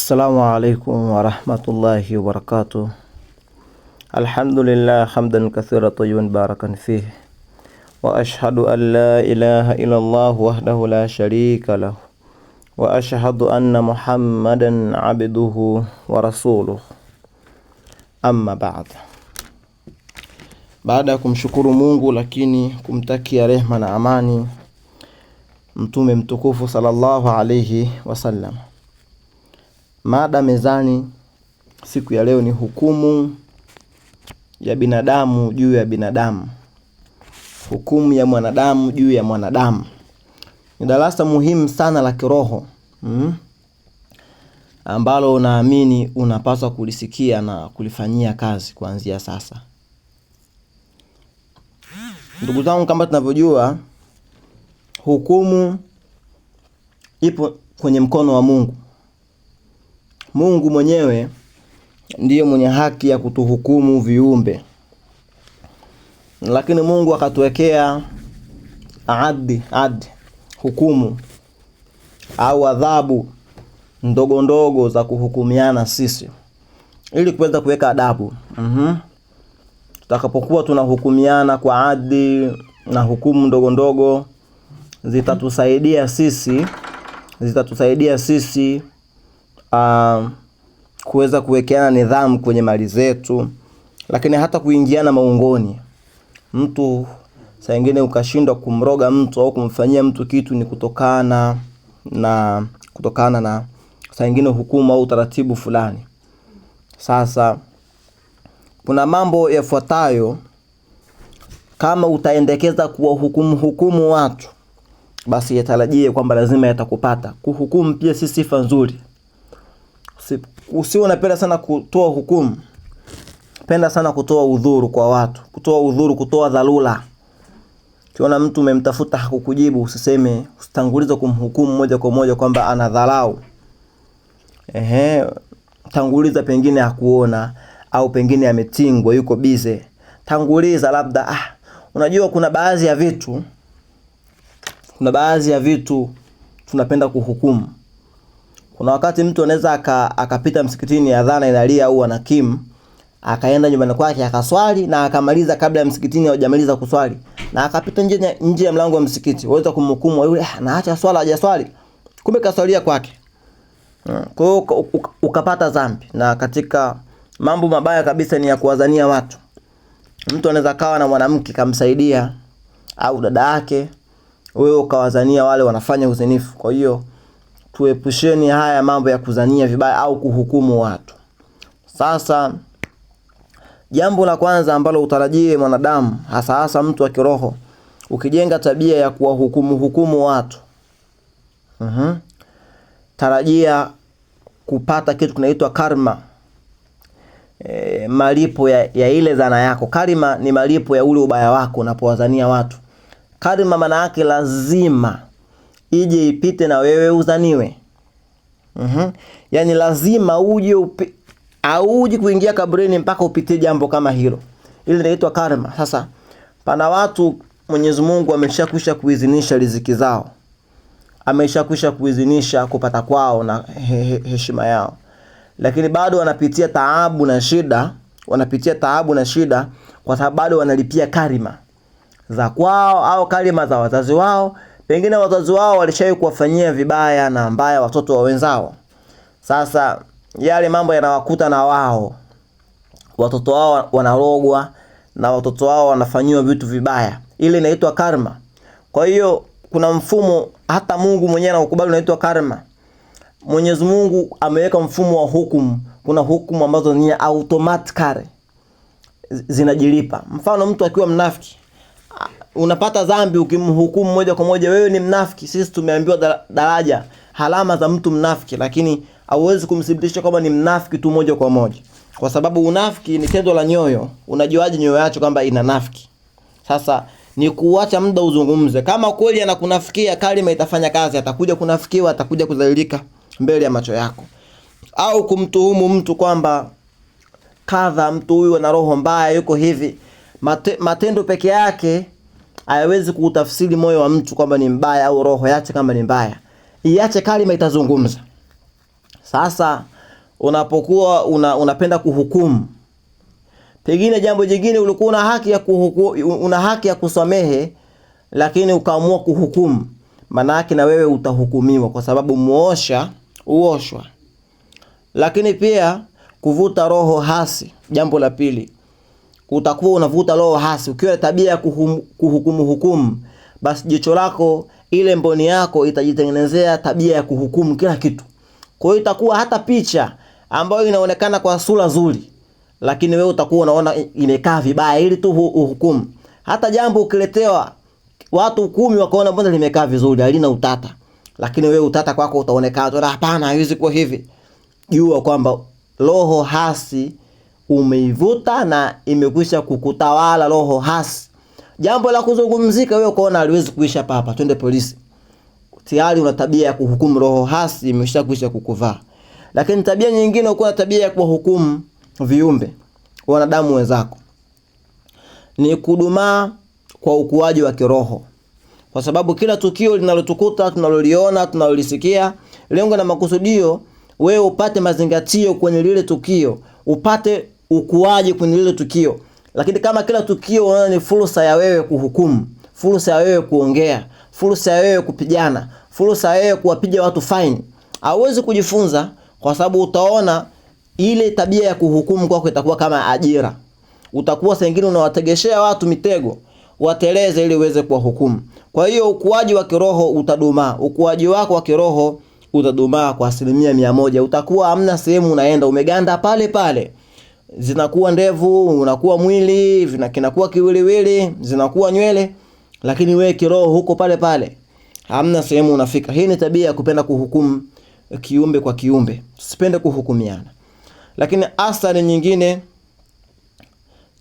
السلام عليكم ورحمة الله وبركاته. الحمد لله حمدا كثيرا طيبا باركا فيه، وأشهد أن لا إله إلا الله وحده لا شريك له، وأشهد أن محمدا عبده ورسوله. Amma baad. Baada ya kumshukuru Mungu lakini kumtakia rehma na amani Mtume mtukufu sallallahu alayhi wasallam. Mada mezani siku ya leo ni hukumu ya binadamu juu ya binadamu. Hukumu ya mwanadamu juu ya mwanadamu. Ni darasa muhimu sana la kiroho. Ambalo naamini unapaswa kulisikia na kulifanyia kazi kuanzia sasa. Ndugu zangu, kama tunavyojua, hukumu ipo kwenye mkono wa Mungu. Mungu mwenyewe ndiye mwenye haki ya kutuhukumu viumbe. Lakini Mungu akatuwekea addi hukumu au adhabu ndogo ndogo za kuhukumiana sisi, ili kuweza kuweka adabu. Tutakapokuwa tunahukumiana kwa adli na hukumu ndogo ndogo, zitatusaidia sisi kuweza kuwekeana nidhamu kwenye mali zetu, lakini hata kuingiana maungoni. Mtu saa nyingine ukashindwa kumroga mtu au kumfanyia mtu kitu ni kutokana na saa nyingine hukumu au taratibu fulani. Sasa kuna mambo yafuatayo kama utaendekeza hukumu watu, basi yatarajie kwamba lazima yatakupata. Kuhukumu pia si sifa nzuri. Usiwe unapenda sana kutoa hukumu. Penda sana kutoa udhuru kwa watu, kutoa dharura. Ukiona mtu umemtafuta hakukujibu, usitangulize kumhukumu moja kwa moja kwamba ana dharau. Tanguliza pengine hakuona au pengine ametingwa, yuko busy. Tanguliza labda unajua kuna baadhi ya vitu tunapenda kuhukumu. Kuna wakati mtu anaweza akapita msikitini, adhana inalia au anakimu, akaenda nyumbani kwake akaswali na akamaliza kabla ya msikitini hajamaliza kuswali, na akapita nje ya mlango wa msikiti. Waweza kumhukumu yule, naacha swala hajaswali, kumbe kaswalia kwake. Kwa hiyo ukapata dhambi. Na katika mambo mabaya kabisa ni ya kuwazania watu. Mtu anaweza kawa na mwanamke kamsaidia au dada yake, wewe ukawazania wale wanafanya uzinifu. Kwa hiyo tuepusheni haya mambo ya kuzania vibaya au kuhukumu watu. Sasa jambo la kwanza ambalo utarajie mwanadamu, hasa mtu wa kiroho, ukijenga tabia ya kuwahukumu watu, tarajia kupata kitu kinaitwa karma. Malipo ya ile dhana yako. Karma ni malipo ya ule ubaya wako unapowazania watu. Karma maana yake lazima ije ipite na wewe uzaniwe. Yaani lazima uje kuingia kaburini mpaka upitie jambo kama hilo. Ile inaitwa karma. Sasa pana watu Mwenyezi Mungu ameshakwisha kuidhinisha riziki zao. Ameshakwisha kuidhinisha kupata kwao na heshima yao. Lakini bado wanapitia taabu na shida kwa sababu bado wanalipia karima za kwao au karima za wazazi wao. Pengine wazazi wao walishawahi kuwafanyia vibaya na mbaya watoto wa wenzao. Sasa yale mambo yanawakuta na wao. Watoto wao wanarogwa na watoto wao wanafanyiwa vitu vibaya. Ile inaitwa karma. Kwa hiyo kuna mfumo hata Mungu mwenyewe anakubali unaitwa karma. Mwenyezi Mungu ameweka mfumo wa hukumu. Kuna hukumu ambazo ni automatically zinajilipa. Mfano, mtu akiwa mnafiki, unapata dhambi ukimhukumu moja kwa moja wewe ni mnafiki. Sisi tumeambiwa daraja halama za mtu mnafiki, lakini hauwezi kumthibitisha kwamba ni mnafiki tu moja kwa moja, kwa sababu unafiki ni tendo la nyoyo. Unajuaje nyoyo yako kwamba ina nafiki? Sasa ni kuacha muda uzungumze. Kama kweli anakunafikia, kalima itafanya kazi, atakuja kunafikiwa, atakuja kudhalilika mbele ya macho yako. Au kumtuhumu mtu kwamba kadha, mtu huyu ana roho mbaya, yuko hivi. Matendo peke yake hayawezi kutafsiri moyo wa mtu kwamba ni mbaya au roho yake kama ni mbaya. Iache kalima itazungumza. Sasa unapokuwa unapenda kuhukumu. Pengine jambo jingine ulikuwa una haki ya kusamehe, lakini ukaamua kuhukumu. Maana yake na wewe utahukumiwa, kwa sababu muosha uoshwa. Lakini pia kuvuta roho hasi, jambo la pili. Utakuwa unavuta roho hasi ukiwa na tabia ya kuhukumu, basi jicho lako, ile mboni yako itajitengenezea tabia ya kuhukumu kila kitu. Kwa hiyo itakuwa hata picha ambayo inaonekana kwa sura nzuri, lakini wewe utakuwa unaona imekaa vibaya ili tu uhukumu. Hata jambo ukiletewa watu 10 wakaona mbona limekaa vizuri, halina utata, lakini wewe utata kwako utaonekana, hapana, haiwezi kuwa hivi. Jua kwamba roho hasi umeivuta na imekwisha kukutawala roho hasi. Jambo la kuzungumzika wewe ukaona haliwezi kuisha hapa, twende polisi. Tayari una tabia ya kuhukumu, roho hasi imeshakwisha kukuvaa. Lakini tabia nyingine, uko na tabia ya kuhukumu viumbe, wanadamu wenzako, ni kudumaa kwa ukuaji wa kiroho. Kwa sababu kila tukio linalotukuta, tunaloliona, tunalolisikia, lengo na makusudio wewe upate mazingatio kwenye lile tukio, upate ukuaji kwenye lile tukio. Lakini kama kila tukio unaona ni fursa ya wewe kuhukumu, fursa ya wewe kuongea, fursa ya wewe kupigana, fursa ya wewe kuwapiga watu fine, hauwezi kujifunza, kwa sababu utaona ile tabia ya kuhukumu kwako itakuwa kama ajira. Utakuwa saa nyingine unawategeshea watu mitego, wateleze ili uweze kuwahukumu. Kwa hiyo ukuaji wa kiroho utadumaa. Ukuaji wako wa kiroho utadumaa kwa 100%. Utakuwa hamna sehemu unaenda, umeganda pale pale. Zinakuwa ndevu, unakuwa mwili, kinakuwa kiwiliwili, zinakuwa nywele, lakini wewe kiroho huko pale pale. Hamna sehemu unafika. Hii ni tabia ya kupenda kuhukumu kiumbe kwa kiumbe. Usipende kuhukumiana. Lakini athari nyingine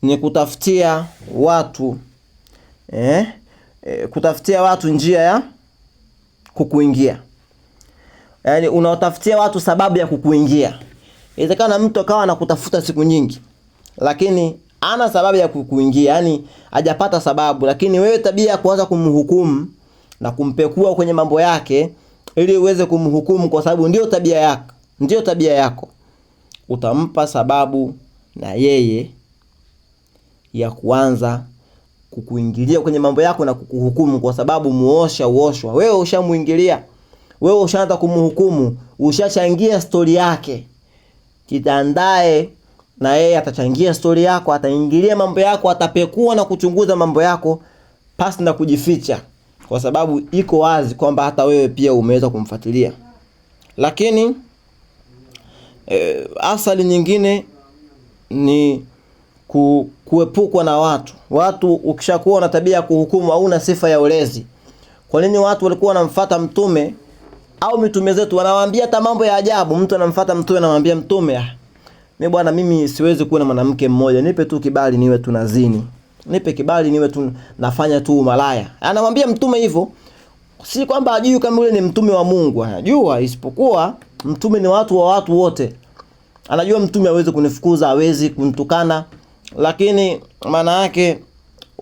ni kutafutia watu kutafutia watu njia ya kukuingia. Yaani unawatafutia watu sababu ya kukuingia. Inawezekana mtu akawa anakutafuta siku nyingi, lakini ana sababu ya kukuingia, yani hajapata sababu, lakini wewe tabia ya kuanza kumhukumu na kumpekua kwenye mambo yake ili uweze kumhukumu kwa sababu ndio tabia yako, utampa sababu na yeye ya kuanza kukuingilia kwenye mambo yako na kukuhukumu, kwa sababu muosha uoshwa. Wewe ushamuingilia, wewe ushaanza kumhukumu, ushachangia story yake. Kitandae na yeye atachangia story yako, ataingilia mambo yako, atapekua na kuchunguza mambo yako pasi na kujificha, kwa sababu iko wazi kwamba hata wewe pia umeweza kumfuatilia. Lakini asali nyingine ni kuepukwa na watu. Ukishakuwa na tabia ya kuhukumu au una sifa ya ulezi. Kwa nini watu walikuwa wanamfuata mtume au mitume zetu wanawaambia hata mambo ya ajabu? Mtu anamfuata mtume anamwambia mtume, mimi siwezi kuwa na mwanamke mmoja, nipe tu kibali niwe tunazini, nipe kibali niwe tu nafanya tu malaya. Anamwambia mtume hivyo, si kwamba ajui kama yule ni mtume wa Mungu, anajua, isipokuwa mtume ni watu wa watu wote. Anajua mtume hawezi kunifukuza, hawezi kunitukana, lakini maana yake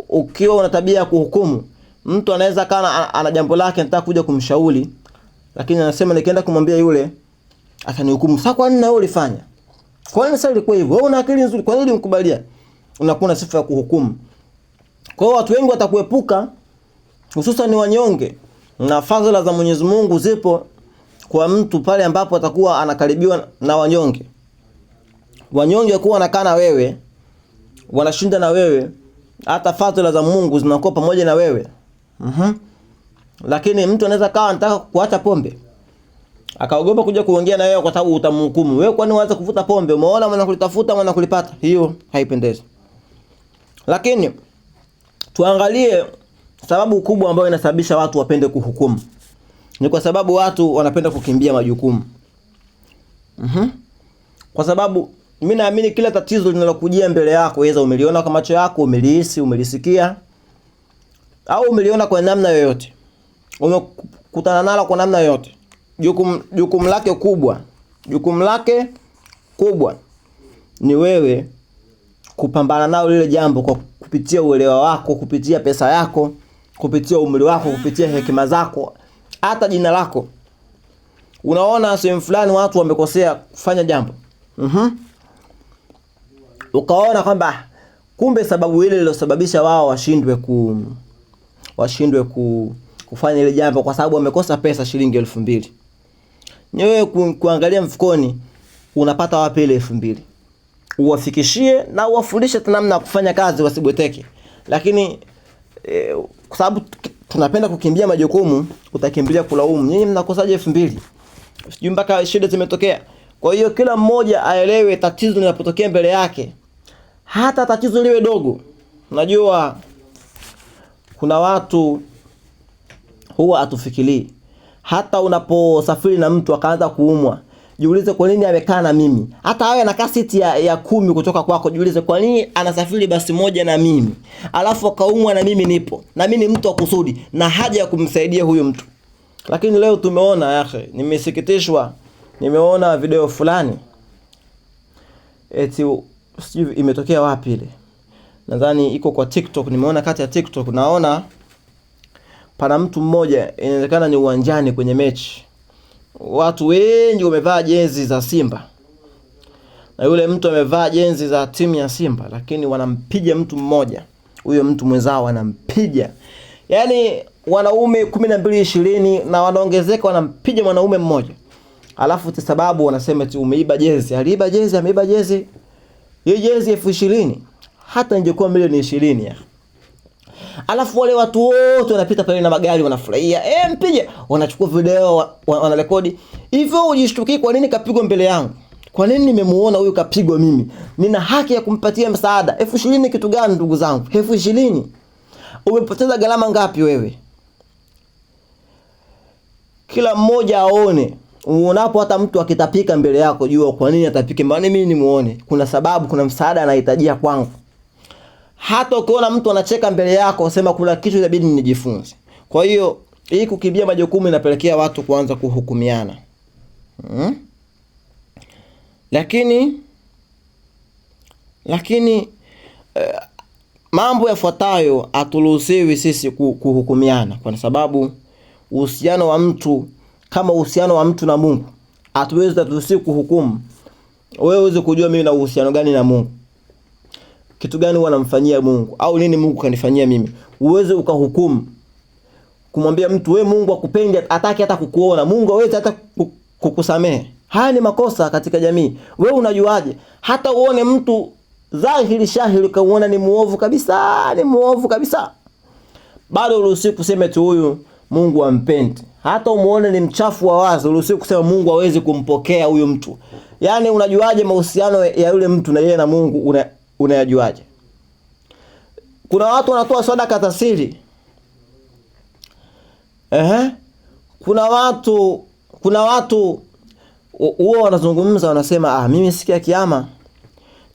ukiwa una tabia ya kuhukumu, mtu anaweza kana ana jambo lake nataka kuja kumshauri, lakini anasema nikienda kumwambia yule atanihukumu. Sasa kwa nini na wewe ulifanya? Kwa nini sasa ilikuwa hivyo? Wewe una akili nzuri, kwa nini ulimkubalia? Unakuwa na sifa ya kuhukumu. Kwa hiyo watu wengi watakuepuka, hususan ni wanyonge. Na fadhila za Mwenyezi Mungu zipo kwa mtu pale ambapo atakuwa anakaribiwa na wanyonge. Wanyonge kuwa wanakaa na wewe, wanashinda na wewe, hata fadhila za Mungu zinakuwa pamoja na wewe. Lakini mtu anaweza kawa anataka kuacha pombe, akaogopa kuja kuongea na wewe kwa sababu utamhukumu. Wewe kwani uanze kuvuta pombe? Umeona mwana kulitafuta mwana kulipata. Hiyo haipendezi. Lakini tuangalie sababu kubwa ambayo inasababisha watu wapende kuhukumu. Ni kwa sababu watu wanapenda kukimbia majukumu. Kwa sababu mimi naamini kila tatizo linalokujia mbele yako, weza umeliona kwa macho yako, umelihisi, umelisikia, au umeliona kwa namna yoyote, umekutana nalo kwa namna yoyote, jukumu lake kubwa ni wewe kupambana nao lile jambo kwa kupitia uelewa wako, kupitia pesa yako, kupitia umri wako, kupitia hekima zako, hata jina lako. Unaona sehemu fulani watu wamekosea kufanya jambo, Ukaona kwamba kumbe sababu ile iliyosababisha wao washindwe kufanya ile jambo kwa sababu wamekosa pesa shilingi 2000. Nyewe kuangalia mfukoni unapata wapi ile 2000? Uwafikishie na uwafundishe namna ya kufanya kazi, wasibweteke. Lakini kwa sababu tunapenda kukimbia majukumu, utakimbilia kulaumu. Nyinyi mnakosaje 2000? Sijui mpaka shida zimetokea. Kwa hiyo kila mmoja aelewe tatizo linapotokea mbele yake. Hata tatizo liwe dogo. Unajua kuna watu huwa atufikiri. Hata unaposafiri na mtu akaanza kuumwa, jiulize kwa nini amekaa na mimi. Hata awe anakaa siti ya 10 kutoka kwako, jiulize kwa nini anasafiri basi moja na mimi. Alafu akaumwa na mimi nipo. Na mimi ni mtu wa kusudi na haja ya kumsaidia huyo mtu. Lakini leo tumeona yake, nimesikitishwa. Nimeona video fulani. Eti sijui imetokea wapi ile. Nadhani iko kwa TikTok, nimeona kati ya TikTok, naona pana mtu mmoja, inawezekana ni uwanjani kwenye mechi. Watu wengi wamevaa jezi za Simba. Na yule mtu amevaa jezi za timu ya Simba, lakini wanampiga mtu mmoja. Huyo mtu mwenzao anampiga. Yaani wanaume 12-20 na wanaongezeka wanampiga mwanaume mmoja. Alafu kwa sababu wanasema eti umeiba jezi. Aliiba jezi, ameiba jezi. Hiyo jezi 20,000. Hata ingekuwa milioni 20 ya. Alafu wale watu wote wanapita pale na magari wanafurahia. Mpige, wanachukua video, wanarekodi. Hivyo ujishtukie kwa nini kapigwa mbele yangu? Kwa nini nimemuona huyu kapigwa mimi? Nina haki ya kumpatia msaada. 20,000 kitu gani ndugu zangu? 20,000. Umepoteza gharama ngapi wewe? Kila mmoja aone. Unapo hata mtu akitapika mbele yako, jua kwa nini atapike. Maana mimi nimuone. Kuna sababu, kuna msaada anahitajia kwangu. Hata ukiona mtu anacheka mbele yako, sema kuna kitu inabidi nijifunze. Kwa hiyo, hii kukimbia majukumu inapelekea watu kuanza kuhukumiana. Lakini mambo yafuatayo haturuhusiwi sisi kuhukumiana, kwa sababu uhusiano wa mtu kama uhusiano wa mtu na Mungu, hatuwezi kuhukumu. Wewe uweze kujua mimi na uhusiano gani na Mungu. Kitu gani wanamfanyia Mungu au nini Mungu kanifanyia mimi. Uweze ukahukumu. Kumwambia mtu wewe Mungu akupendi, hataki hata kukuona. Mungu hawezi hata kukusamehe. Haya ni makosa katika jamii. Wewe unajuaje? Hata uone mtu dhahiri shahiri ukaona ni muovu kabisa, bado uruhusiwi kusema tu huyu Mungu ampendi. Hata umuone ni mchafu wa wazi, uruhusiwi kusema Mungu hawezi kumpokea huyu mtu. Yaani unajuaje mahusiano ya yule mtu na yeye na Mungu, unayajuaje? Kuna watu wanatoa sadaka za siri. Kuna watu huo wanazungumza, wanasema mimi sikia kiyama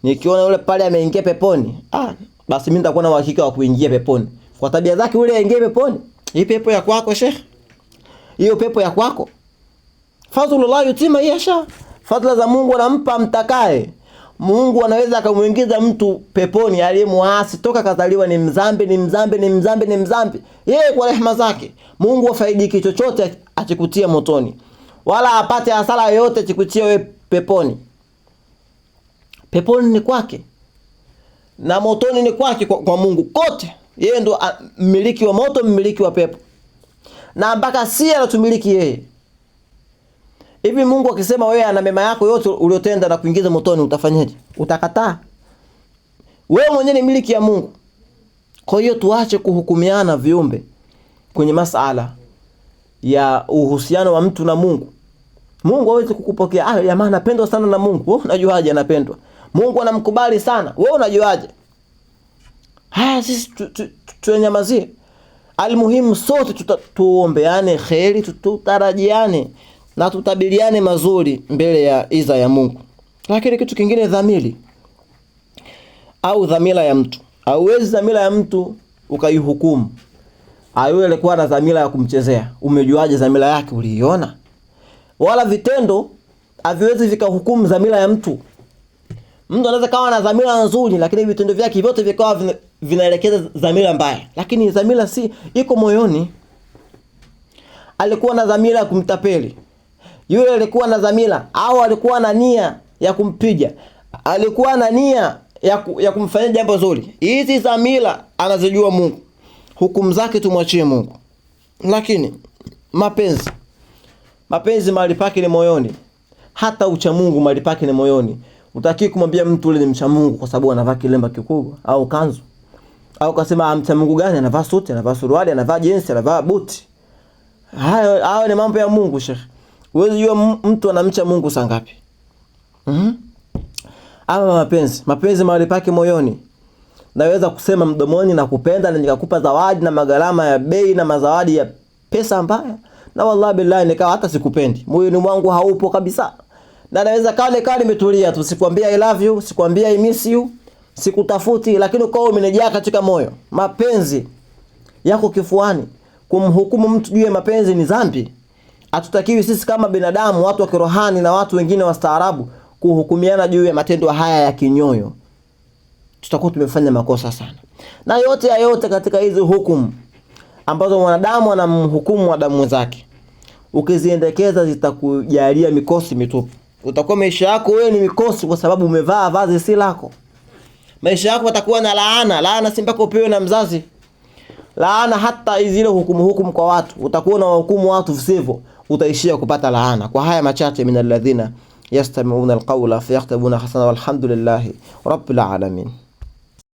nikiona yule pale ameingia peponi, basi mimi nitakuwa na uhakika wa kuingia peponi. Kwa tabia zake yule aingie peponi. Hii pepo ya kwako Sheikh. Hiyo pepo ya kwako. Fadhlullah yutima yasha. Fadhila za Mungu anampa mtakaye. Mungu anaweza akamuingiza mtu peponi aliyemuasi toka kazaliwa ni mzambi. Yeye kwa rehema zake Mungu afaidiki chochote akikutia motoni. Wala apate hasara yoyote akikutia wewe peponi. Peponi ni kwake. Na motoni ni kwake kwa Mungu kote. Yeye ndo mmiliki wa moto, mmiliki wa pepo. Na mpaka si anatumiliki yeye. Hivi Mungu akisema wewe ana mema yako yote uliotenda na kuingiza motoni, utafanyaje? Utakataa? Wewe mwenyewe ni miliki ya Mungu. Kwa hiyo tuache kuhukumiana viumbe kwenye masala ya uhusiano wa mtu na Mungu. Mungu hawezi kukupokea. Jamaa anapendwa sana na Mungu. Wewe unajuaje anapendwa? Mungu anamkubali sana. Wewe unajuaje? Sisi tunyamazie. Almuhimu sote tuombeane kheri, tutarajiane na tutabiriane mazuri mbele ya iza ya Mungu. Lakini kitu kingine, dhamiri au dhamira ya mtu. Hauwezi dhamira ya mtu ukaihukumu. Yule alikuwa na dhamira ya kumchezea. Umejuaje dhamira yake? Uliiona? Wala vitendo haviwezi vikahukumu dhamira ya mtu. Mtu anaweza kawa na dhamira nzuri, lakini vitendo vyake vyote vikawa vinaelekeza dhamira mbaya. Lakini dhamira si iko moyoni. Alikuwa na dhamira ya kumtapeli. Yule alikuwa na dhamira au alikuwa na nia ya kumpiga, alikuwa na nia ya kumfanyia jambo zuri. Hizi dhamira anazijua Mungu, hukumu zake tumwachie Mungu. Lakini mapenzi mahali pake ni moyoni. Hata ucha Mungu mahali pake ni moyoni. Utaki kumwambia mtu ule ni mcha Mungu kwa sababu anavaa kilemba kikubwa au kanzu, au kasema mcha Mungu gani anavaa suti, anavaa suruali, anavaa jeans, anavaa buti. Hayo ni mambo ya Mungu, Sheikh. Wewe unajua mtu anamcha Mungu saa ngapi? Ama mapenzi mahali pake moyoni. Naweza kusema mdomoni na kupenda na nikakupa zawadi na magalama ya bei na mazawadi ya pesa mbaya, na wallahi billahi nikawa hata sikupendi, moyoni mwangu haupo kabisa. Na naweza kale nimetulia tu, sikwambia I love you, sikwambia I miss you, sikutafuti, lakini ukao umenijaa katika moyo. Mapenzi yako kifuani. Kumhukumu mtu juu ya mapenzi ni dhambi. Hatutakiwi sisi kama binadamu, watu wa kirohani na watu wengine wastaarabu, kuhukumiana juu ya matendo haya ya kinyoyo. Tutakuwa tumefanya makosa sana. Na yote katika hizi hukumu ambazo mwanadamu anamhukumu mwanadamu zake, ukiziendekeza zitakujalia mikosi mitupu. Utakuwa maisha yako wewe ni mikosi kwa sababu umevaa vazi si lako. Maisha yako yatakuwa na laana si mpaka upewe na mzazi. Laana hata zile hukumu kwa watu, utakuwa na hukumu watu visivyo, utaishia kupata laana. Kwa haya machache, min alladhina yastami'una alqawla fayakhtabuna hasana, walhamdulillahi rabbil alamin.